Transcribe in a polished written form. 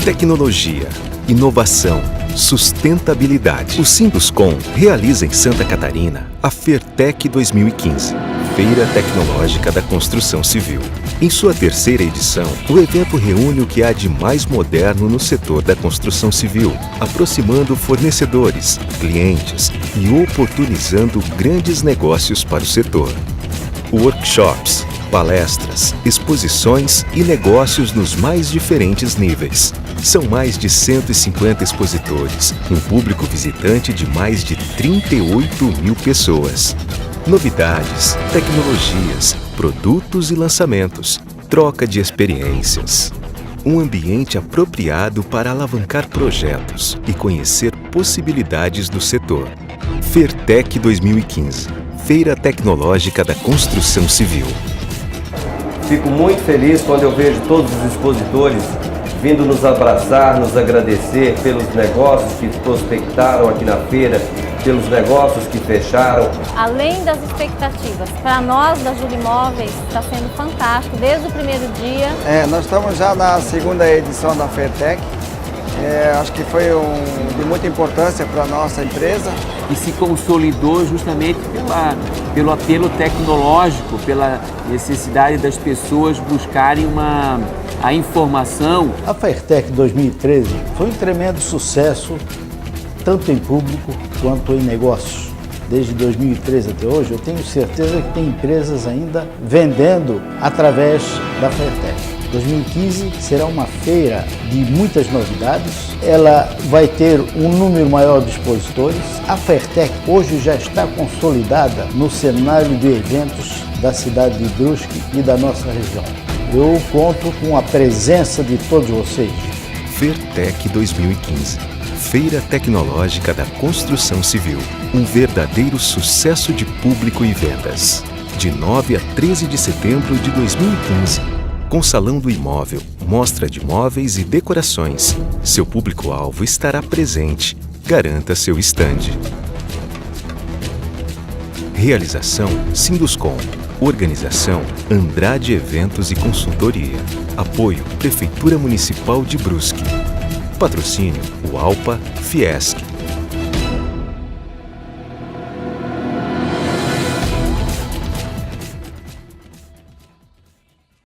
Tecnologia, inovação, sustentabilidade. O Sinduscom realiza em Santa Catarina a FEIRTEC 2015, Feira Tecnológica da Construção Civil. Em sua terceira edição, o evento reúne o que há de mais moderno no setor da construção civil, aproximando fornecedores, clientes e oportunizando grandes negócios para o setor. Workshops, palestras, exposições e negócios nos mais diferentes níveis. São mais de 150 expositores, um público visitante de mais de 38 mil pessoas. Novidades, tecnologias, produtos e lançamentos, troca de experiências. Um ambiente apropriado para alavancar projetos e conhecer possibilidades do setor. FEIRTEC 2015, Feira Tecnológica da Construção Civil. Fico muito feliz quando eu vejo todos os expositores vindo nos abraçar, nos agradecer pelos negócios que prospectaram aqui na feira, pelos negócios que fecharam. Além das expectativas, para nós da Júlia Imóveis está sendo fantástico desde o primeiro dia. Nós estamos já na segunda edição da FEIRTEC. Acho que foi de muita importância para a nossa empresa. E se consolidou justamente pelo apelo tecnológico, pela necessidade das pessoas buscarem a informação. A FEIRTEC 2013 foi um tremendo sucesso, tanto em público quanto em negócios. Desde 2013 até hoje, eu tenho certeza que tem empresas ainda vendendo através da FEIRTEC. 2015 será uma feira de muitas novidades, ela vai ter um número maior de expositores. A FEIRTEC hoje já está consolidada no cenário de eventos da cidade de Brusque e da nossa região. Eu conto com a presença de todos vocês. FEIRTEC 2015, Feira Tecnológica da Construção Civil, um verdadeiro sucesso de público e vendas. De 9 a 13 de setembro de 2015, com Salão do Imóvel, mostra de móveis e decorações. Seu público-alvo estará presente. Garanta seu estande. Realização Sinduscom. Organização Andrade Eventos e Consultoria. Apoio Prefeitura Municipal de Brusque. Patrocínio UALPA, Fiesc,